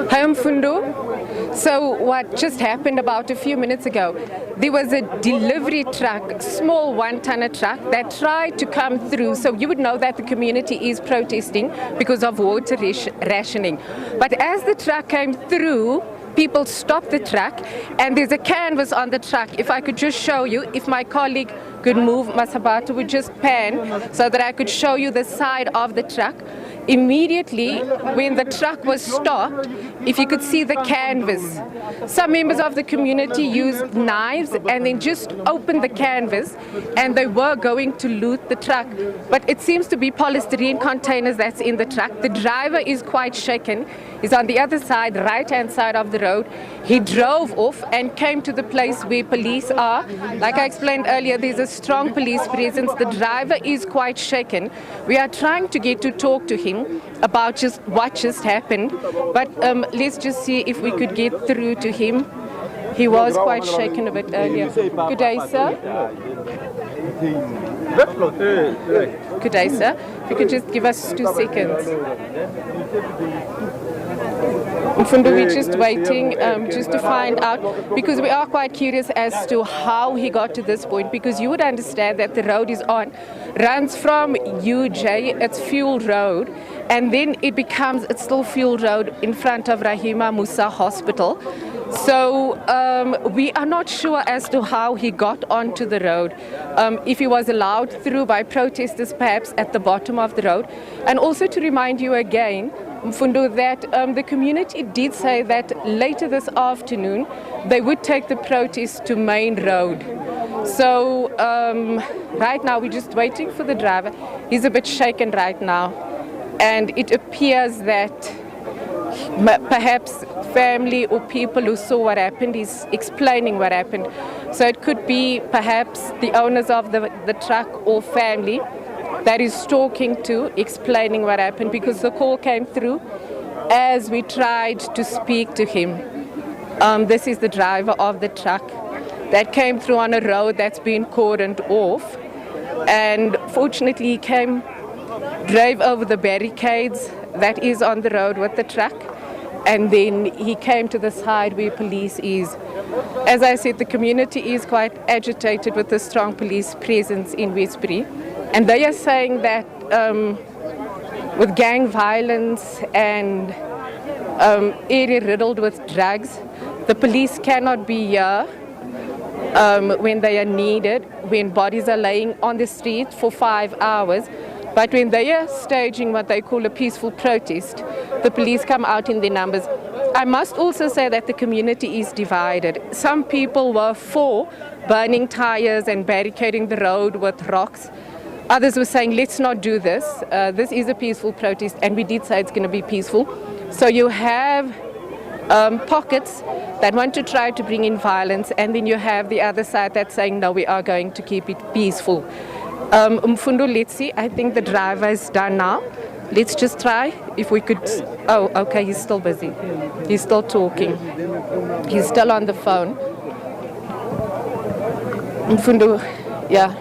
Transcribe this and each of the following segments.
Hi, Mfundo. So what just happened about a few minutes ago, there was a delivery truck, small one-tonner truck that tried to come through. So you would know that the community is protesting because of water rationing. But as the truck came through, people stopped the truck, and there's a canvas on the truck. If I could just show you, if my colleague could move, Mshaba would just pan so that I could show you the side of the truck. Immediately, when the truck was stopped, if you could see the canvas, some members of the community used knives and then just opened the canvas, and they were going to loot the truck. But it seems to be polystyrene containers that's in the truck. The driver is quite shaken. He's on the other side, right-hand side of the road. He drove off and came to the place where police are. Like I explained earlier, there's a strong police presence. The driver is quite shaken. We are trying to get to talk to him about just what just happened, but let's just see if we could get through to him. He was quite shaken a bit earlier. Good day, sir. Good day, sir. If you could just give us 2 seconds. We're just waiting just to find out, because we are quite curious as to how he got to this point, because you would understand that the road is runs from UJ, it's Fuel Road, and then it's still Fuel Road in front of Rahima Musa Hospital. So we are not sure as to how he got onto the road, if he was allowed through by protesters perhaps at the bottom of the road. And also to remind you again, Mfundo, that the community did say that later this afternoon they would take the protest to Main Road. So right now we're just waiting for the driver. He's a bit shaken right now, and it appears that perhaps family or people who saw what happened is explaining what happened. So it could be perhaps the owners of the truck or family that is talking to, explaining what happened, because the call came through as we tried to speak to him. This is the driver of the truck that came through on a road that's been cordoned off, and fortunately he drove over the barricades that is on the road with the truck, and then he came to the side where police is. As I said, the community is quite agitated with the strong police presence in Westbury. And they are saying that with gang violence and area riddled with drugs, the police cannot be here when they are needed, when bodies are laying on the street for 5 hours. But when they are staging what they call a peaceful protest, the police come out in their numbers. I must also say that the community is divided. Some people were for burning tires and barricading the road with rocks. Others were saying, let's not do this. This is a peaceful protest, and we did say it's going to be peaceful. So you have pockets that want to try to bring in violence, and then you have the other side that's saying, no, we are going to keep it peaceful. Mfundo, let's see. I think the driver is done now. Let's just try if we could. Oh, okay, he's still busy. He's still talking. He's still on the phone. Mfundo, yeah.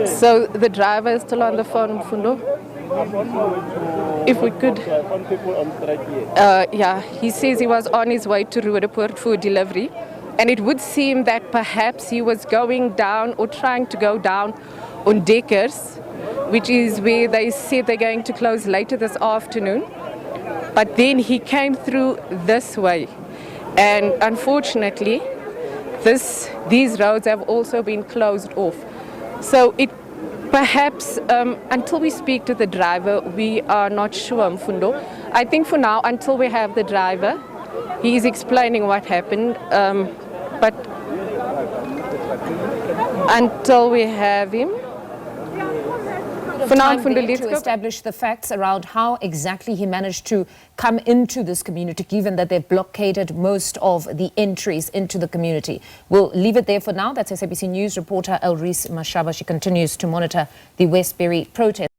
So the driver is still on the phone, Mfundo. If we could. Yeah, he says he was on his way to Roodepoort for delivery. And it would seem that perhaps he was going down or trying to go down on Deckers, which is where they said they're going to close later this afternoon. But then he came through this way. And unfortunately, these roads have also been closed off. So it perhaps, until we speak to the driver, we are not sure, Mfundo. I think for now, until we have the driver, he is explaining what happened. But until we have him, for now, to establish the facts around how exactly he managed to come into this community, given that they've blockaded most of the entries into the community. We'll leave it there for now. That's SABC News reporter Elrees Mshaba. She continues to monitor the Westbury protest.